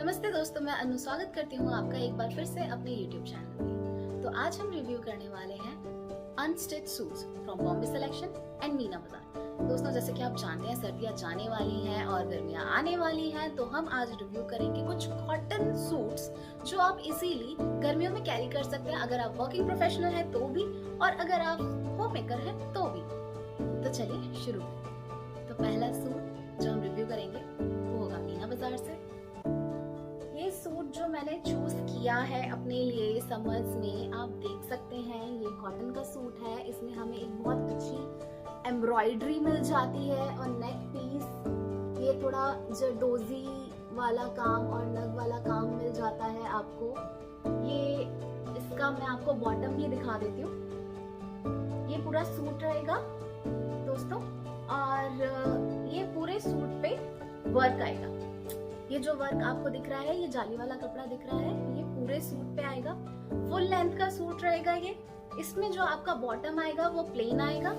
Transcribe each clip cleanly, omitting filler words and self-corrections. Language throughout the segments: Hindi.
नमस्ते दोस्तों, मैं अनु स्वागत करती हूँ आपका एक बार फिर से अपने YouTube चैनल पे। तो आज हम रिव्यू करने वाले हैं unstitch suits from Bombay selection and Meena बाजार। दोस्तों, जैसे कि आप जानते हैं सर्दियाँ जाने वाली हैं और गर्मियाँ आने वाली हैं, तो हम आज रिव्यू करेंगे कुछ कॉटन सूट्स जो आप इजीली गर्मियों में कैरी कर सकते हैं, अगर आप वर्किंग प्रोफेशनल हैं तो भी और अगर आप होम मेकर हैं तो भी। तो चलिए शुरू। तो पहला सूट जो हम रिव्यू करेंगे वो होगा मीना बाजार से। ये सूट जो मैंने चूज किया है अपने लिए समर्स में, आप देख सकते हैं ये कॉटन का सूट है। इसमें हमें एक बहुत अच्छी एम्ब्रॉयडरी मिल जाती है और नेक पीस ये थोड़ा जरदोजी वाला काम और नग वाला काम मिल जाता है आपको। ये इसका मैं आपको बॉटम भी दिखा देती हूँ। ये पूरा सूट रहेगा दोस्तों और ये पूरे सूट पे वर्क आएगा। ये जो वर्क आपको दिख रहा है, ये जाली वाला कपड़ा दिख रहा है, ये पूरे सूट पे आएगा। फुल लेंथ का सूट रहेगा ये। इसमें जो आपका बॉटम आएगा वो प्लेन आएगा,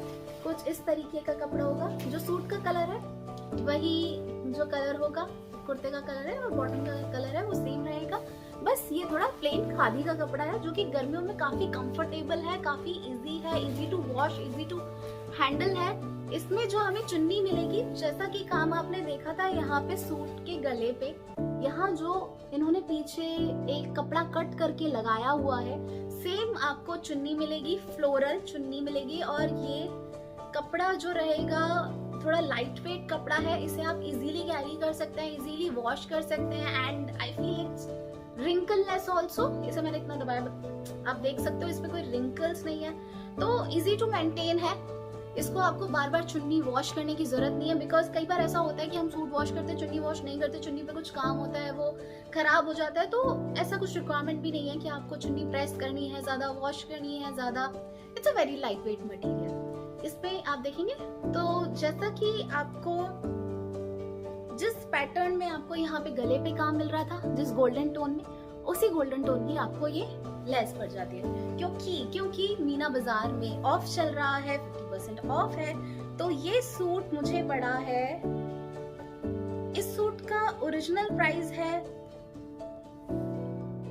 कुछ इस तरीके का कपड़ा होगा। जो सूट का कलर है वही जो कलर होगा, कुर्ते का कलर है और बॉटम का कलर है वो सेम रहेगा। बस ये थोड़ा प्लेन खादी का कपड़ा है जो कि गर्मियों में काफी कंफर्टेबल है, काफी इजी है, easy to wash, easy to handle है। इसमें जो हमें चुन्नी मिलेगी, जैसा कि काम आपने देखा था यहाँ पे सूट के गले पे, यहाँ जो इन्होंने पीछे एक कपड़ा कट करके लगाया हुआ है, सेम आपको चुन्नी मिलेगी, फ्लोरल चुन्नी मिलेगी। और ये कपड़ा जो रहेगा थोड़ा लाइट वेट कपड़ा है, इसे आप इजीली कैरी कर सकते हैं, इजीली वॉश कर सकते हैं and I feel it's wrinkleless also. इसे मैंने इतना दबाया, आप देख सकते हो इसमें कोई रिंकल्स नहीं है, तो इजी टू मेंटेन है। इसको आपको बार बार चुन्नी वॉश करने की जरूरत नहीं है, बिकॉज कई बार ऐसा होता है कि हम सूट वॉश करते हैं, चुन्नी वॉश नहीं करते, चुन्नी पे कुछ काम होता है, वो खराब हो जाता है। तो ऐसा कुछ रिक्वायरमेंट भी नहीं है कि आपको चुन्नी प्रेस करनी है, ज्यादा वॉश करनी है ज्यादा। It's a very light weight material. इस पे आप देखेंगे तो जैसा कि आपको जिस पैटर्न में आपको यहाँ पे गले पे काम मिल रहा था, जिस गोल्डन टोन में, उसी गोल्डन टोन की आपको ये लेस पड़ जाती है। क्योंकि मीना बाजार में ऑफ चल रहा है, 50% ऑफ है, तो ये सूट मुझे पड़ा है, इस सूट का ओरिजिनल प्राइस है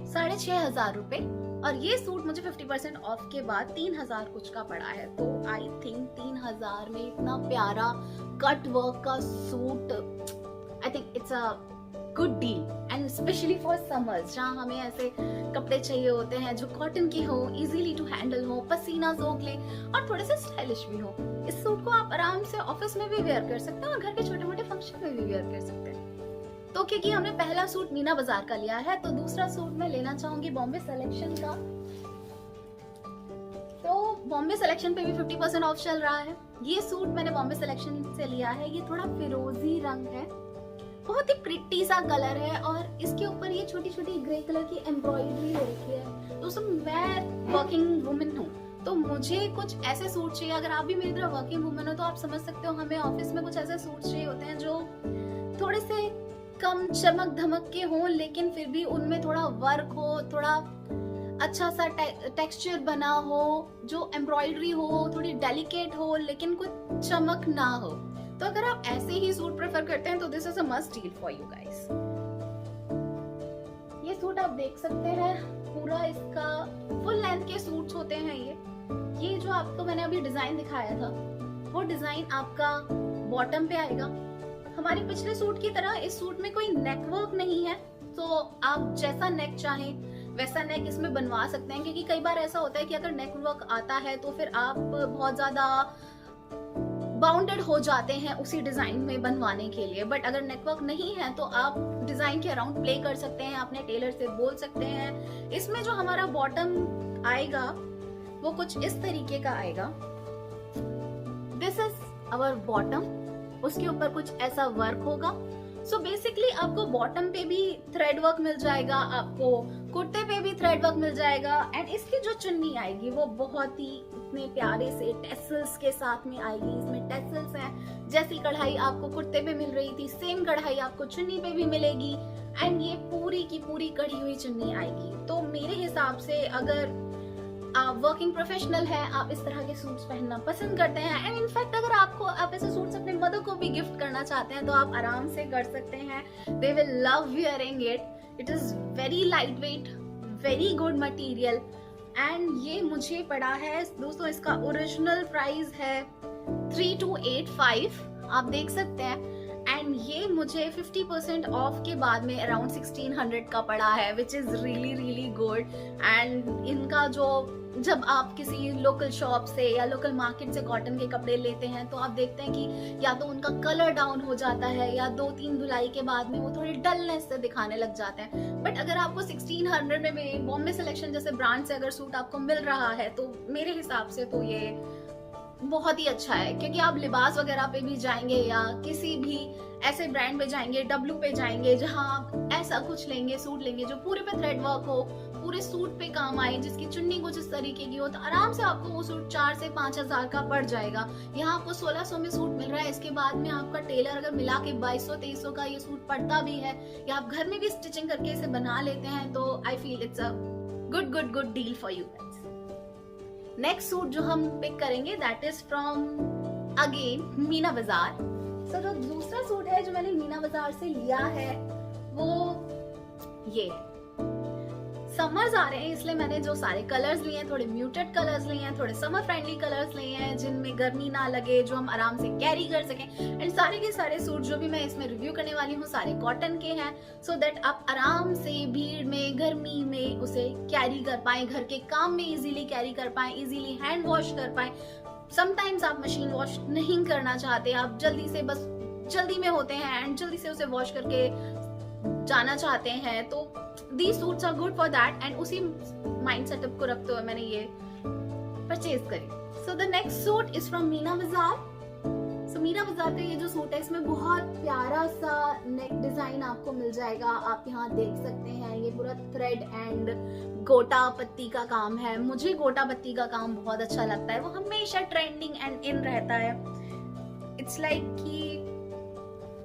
6,500 रुपए और ये सूट मुझे 50% ऑफ के बाद 3,000 कुछ का पड़ा है। तो आई थिंक 3,000 में इतना प्यारा कट वर्क का suit, I think it's a good deal and specially for summers, जहाँ हमें ऐसे कपड़े चाहिए होते हैं जो कॉटन के हो, इजीली टू हैंडल हो, पसीना सोख ले और थोड़े से स्टाइलिश भी हो। इस सूट को आप आराम से ऑफिस में भी वेयर कर सकते हैं और घर के छोटे मोटे फंक्शन में भी वेयर कर सकते हैं। तो क्योंकि हमने पहला सूट मीना बाजार का लिया है, तो दूसरा सूट मैं लेना चाहूंगी बॉम्बे सिलेक्शन का। तो बॉम्बे सिलेक्शन पे भी 50% ऑफ चल रहा है। ये सूट मैंने बॉम्बे सिलेक्शन से लिया है। ये थोड़ा फिरोजी रंग है, बहुत ही प्रिटी सा कलर है और इसके ऊपर ये छोटी छोटी ग्रे कलर की एम्ब्रॉयडरी हो रखी है। दोस्तों, मैं वर्किंग वुमेन हूँ, तो मुझे कुछ ऐसे सूट चाहिए। अगर आप भी मेरी तरह वर्किंग वुमेन हो तो आप समझ सकते हो, हमें ऑफिस में कुछ ऐसे सूट चाहिए होते हैं जो थोड़े से कम चमक धमक के हों, लेकिन फिर भी उनमें थोड़ा वर्क हो, थोड़ा अच्छा सा टेक्सचर बना हो, जो एम्ब्रॉयडरी हो, थोड़ी डेलिकेट हो, लेकिन कुछ चमक ना हो। तो अगर आप ऐसे ही सूट प्रेफर करते हैं तो this is a must deal for you guys. ये सूट आप देख सकते हैं, पूरा इसका फुल लेंथ के सूट्स होते हैं ये जो आपको मैंने अभी डिजाइन दिखाया था वो डिजाइन आपका बॉटम पे आएगा। हमारे पिछले सूट की तरह इस सूट में कोई नेक वर्क नहीं है, तो आप जैसा नेक चाहें वैसा नेक इसमें बनवा सकते हैं। क्योंकि कई बार ऐसा होता है कि अगर नेक वर्क आता है तो फिर आप बहुत ज्यादा बाउंडेड हो जाते हैं उसी डिजाइन में बनवाने के लिए। बट अगर नेटवर्क नहीं है तो आप डिजाइन के अराउंड प्ले कर सकते हैं, अपने टेलर से बोल सकते हैं। इसमें जो हमारा बॉटम आएगा वो कुछ इस तरीके का आएगा। दिस इज आवर बॉटम, उसके ऊपर कुछ ऐसा वर्क होगा। सो बेसिकली आपको बॉटम पे भी थ्रेड वर्क मिल जाएगा, आपको कुर्ते पे भी थ्रेड वर्क मिल जाएगा एंड इसकी जो चुन्नी आएगी वो बहुत ही इतने प्यारे से टेसल्स के साथ में आएगी। इसमें टेसल्स हैं, जैसी कढ़ाई आपको कुर्ते पे मिल रही थी सेम कढ़ाई आपको चुन्नी पे भी मिलेगी एंड ये पूरी की पूरी कढ़ी हुई चुन्नी आएगी। तो मेरे हिसाब से अगर आप वर्किंग प्रोफेशनल हैं, आप इस तरह के सूट्स पहनना पसंद करते हैं एंड इनफैक्ट अगर आप ऐसे सूट्स अपने मदर को भी गिफ्ट करना चाहते हैं तो आप आराम से कर सकते हैं। They will love wearing it. It is very light weight, very good material and ये मुझे पड़ा है दोस्तों, इसका ओरिजिनल प्राइस है 3285, आप देख सकते हैं। एंड ये मुझे 50% ऑफ के बाद में अराउंड 1600 का पड़ा है, which is really really good. And इनका जो, जब आप किसी लोकल शॉप से या लोकल मार्केट से कॉटन के कपड़े लेते हैं तो आप देखते हैं कि या तो उनका कलर डाउन हो जाता है या 2-3 धुलाई के बाद में वो थोड़ी डलनेस से दिखाने लग जाते हैं। बट अगर आपको 1600 में बॉम्बे सिलेक्शन जैसे ब्रांड से अगर सूट आपको मिल रहा है तो मेरे हिसाब से तो ये बहुत ही अच्छा है, क्योंकि आप लिबास वगैरह पे भी जाएंगे या किसी भी ऐसे ब्रांड पे जाएंगे, डब्लू पे जाएंगे, जहां आप ऐसा कुछ लेंगे, सूट लेंगे जो पूरे पे थ्रेड वर्क हो, पूरे सूट पे काम आए, जिसकी चुन्नी कुछ इस तरीके की हो, तो आराम से आपको वो सूट 4 से 5 हजार का पड़ जाएगा। यहाँ आपको 1600 में सूट मिल रहा है, इसके बाद में आपका टेलर अगर मिला के 2200-2300 का ये सूट पड़ता भी है, या आप घर में भी स्टिचिंग करके इसे बना लेते हैं, तो आई feel it's a good deal for you guys. Next suit जो हम पिक करेंगे that is from again Meena बाजार। सो जो दूसरा सूट है जो मैंने मीना बाजार से लिया है वो ये, समर्स आ रहे हैं इसलिए मैंने जो सारे कलर्स लिए हैं, थोड़े म्यूटेड कलर्स लिए हैं, थोड़े समर फ्रेंडली कलर्स लिए हैं जिनमें गर्मी ना लगे, जो हम आराम से कैरी कर सकें। एंड सारे के सारे सूट जो भी मैं इसमें रिव्यू करने वाली हूँ सारे कॉटन के हैं, सो दैट आप आराम से भीड़ में, गर्मी में उसे कैरी कर पाए, घर के काम में इजीली कैरी कर पाए, इजीली हैंड वॉश कर पाए। समटाइम्स आप मशीन वॉश नहीं करना चाहते, आप जल्दी से, बस जल्दी में होते हैं एंड जल्दी से उसे वॉश करके जाना चाहते हैं, तो these suits are good for that। And उसी माइंड सेटअप को रखते हुए मैंने ये परचेज करी। So the next suit is from Meena बाजार। सो मीना बाजार का ये जो सूट है इसमें बहुत प्यारा सा नेक डिजाइन आपको मिल जाएगा, आप यहाँ देख सकते हैं। ये पूरा थ्रेड एंड गोटा पत्ती का काम है, मुझे गोटा पत्ती का काम बहुत अच्छा लगता है, वो हमेशा ट्रेंडिंग एंड इन रहता है। इट्स लाइक कि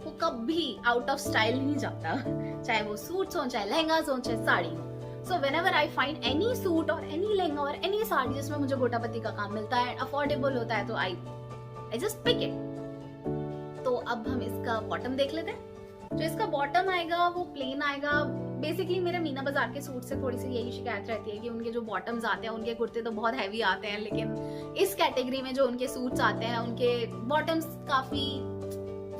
वो कभी आउट ऑफ स्टाइल नहीं जाता, चाहे वो सूट्स हो, चाहे लहंगास हो, चाहे साड़ी हो। So whenever I find any suit और एनी लहंगा और एनी साड़ी जिसमें मुझे गोटा पत्ती का काम मिलता है, अफोर्डेबल होता है, तो आई जस्ट पिक इट। तो अब हम इसका बॉटम देख लेते हैं। जो इसका बॉटम आएगा वो प्लेन आएगा। बेसिकली मेरे मीना बाजार के सूट से थोड़ी सी यही शिकायत रहती है कि उनके जो बॉटम्स आते हैं, उनके कुर्ते तो बहुत हैवी आते हैं, लेकिन इस कैटेगरी में जो उनके सूट्स आते हैं उनके बॉटम्स काफी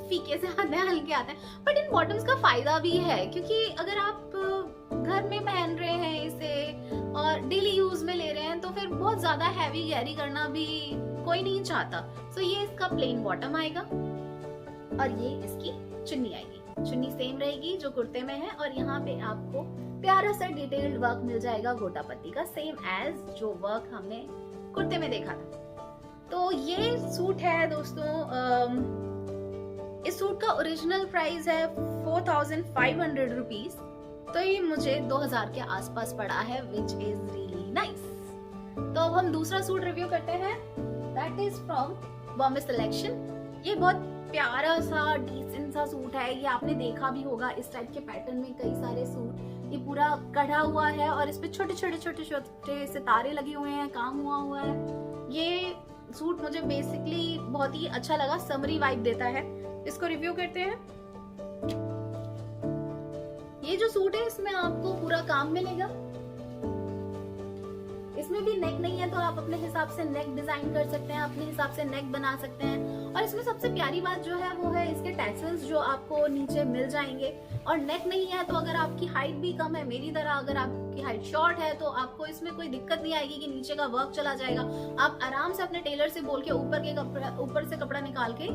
फीके से आते हैं, हल्के आते हैं। बट इन बॉटम्स का फायदा भी है, क्योंकि अगर आप घर में पहन रहे हैं इसे और डेली यूज में ले रहे हैं तो फिर बहुत ज्यादा हैवी कैरी करना भी कोई नहीं चाहता। सो ये इसका प्लेन बॉटम आएगा और ये इसकी चुन्नी आएगी। चुन्नी सेम रहेगी जो कुर्ते में है, और यहाँ पे आपको प्यारा सा डिटेल्ड वर्क मिल जाएगा गोटा पत्ती का, सेम एज जो वर्क हमने कुर्ते में देखा था। तो ये सूट है दोस्तों, इस सूट का ओरिजिनल प्राइस है 4500 रुपीज, तो ये मुझे 2000 के आसपास पड़ा है, विच इज रियली नाइस। तो अब हम दूसरा सूट रिव्यू करते हैं, that is from Bombay selection. ये बहुत प्यारा सा डिसेंट सा सूट है, ये आपने देखा भी होगा इस टाइप के पैटर्न में कई सारे सूट। ये पूरा कढ़ा हुआ है और इस पे छोटे छोटे सितारे लगे हुए हैं, काम हुआ है। ये सूट मुझे बेसिकली बहुत ही अच्छा लगा, समरी वाइब देता है। इसको रिव्यू करते हैं। ये जो सूट है इसमें आपको पूरा काम मिलेगा, इसमें भी नेक नहीं है तो आप अपने हिसाब से नेक डिजाइन कर सकते हैं, अपने हिसाब से नेक बना सकते हैं। और इसमें सबसे प्यारी बात जो है वो है इसके टैसल्स जो आपको नीचे मिल जाएंगे। और नेक नहीं है तो अगर आपकी हाइट भी कम है, मेरी तरह अगर आपकी हाइट शॉर्ट है, तो आपको इसमें कोई दिक्कत नहीं आएगी कि नीचे का वर्क चला जाएगा। आप आराम से अपने टेलर से बोल के ऊपर से कपड़ा निकाल के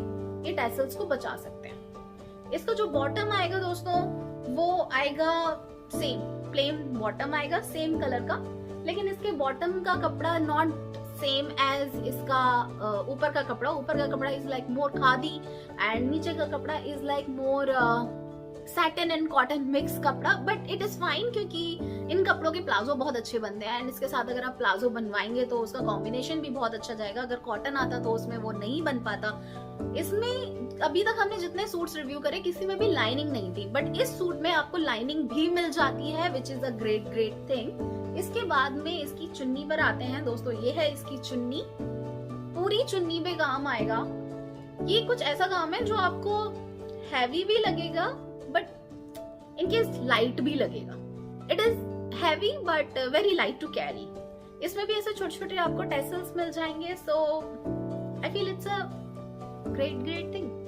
ये टैसल्स को बचा सकते हैं। इसका जो बॉटम आएगा दोस्तों वो आएगा सेम प्लेन बॉटम आएगा, सेम कलर का, लेकिन इसके बॉटम का कपड़ा नॉट सेम एज इसका ऊपर का कपड़ा। ऊपर का कपड़ा is like more khadi and नीचे का कपड़ा is like more satin and cotton mix कपड़ा। बट इट इज फाइन, क्योंकि इन कपड़ों के प्लाजो बहुत अच्छे बनते हैं एंड इसके साथ अगर आप प्लाजो बनवाएंगे तो उसका कॉम्बिनेशन भी बहुत अच्छा जाएगा। अगर कॉटन आता तो उसमें वो नहीं बन पाता। इसमें अभी तक हमने जितने सूट्स रिव्यू करे किसी में भी लाइनिंग नहीं थी, बट इस सूट में आपको लाइनिंग भी मिल जाती है, which is a great thing. इसके बाद में इसकी चुन्नी पर आते हैं दोस्तों। ये है इसकी चुन्नी, पूरी चुन्नी पे काम आएगा। ये कुछ ऐसा काम है जो आपको हैवी भी लगेगा बट इनकेस लाइट भी लगेगा। It is heavy but very light to carry. इसमें भी ऐसे छोटे छोटे आपको टेसल्स मिल जाएंगे, so I feel it's a great thing.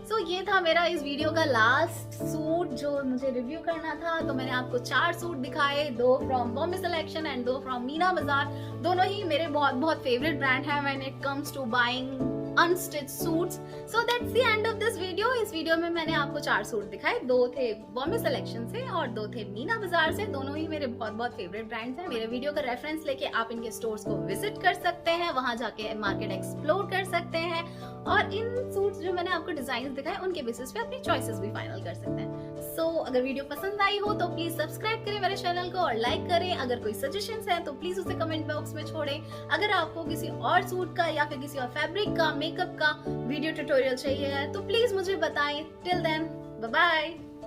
So ये था मेरा इस वीडियो का लास्ट सूट जो मुझे रिव्यू करना था। तो मैंने आपको 4 सूट दिखाए, 2 from Bombay selection and 2 from Meena Bazaar. दोनों ही मेरे बहुत फेवरेट ब्रांड है when it comes to buying unstitch suits. So that's the end of this video. इस वीडियो में मैंने आपको 4 सूट दिखाए, 2 थे बॉम्बे सिलेक्शन से और 2 थे मीना बाजार से। दोनों ही मेरे बहुत फेवरेट ब्रांड्स हैं। मेरे वीडियो का रेफरेंस लेके आप इनके स्टोर्स को विजिट कर सकते हैं, वहां जाके मार्केट एक्सप्लोर कर सकते हैं और इन सूट्स जो मैंने आपको डिजाइन दिखाए उनके बेसिस पे अपनी चॉइसेस भी फाइनल कर सकते हैं। सो अगर वीडियो पसंद आई हो तो प्लीज सब्सक्राइब करें मेरे चैनल को और लाइक करें। अगर कोई सजेशंस है तो प्लीज उसे कमेंट बॉक्स में छोड़ें। अगर आपको किसी और सूट का या फिर किसी और फैब्रिक का, मेकअप का वीडियो ट्यूटोरियल चाहिए है तो प्लीज मुझे बताएं। Till then, bye bye.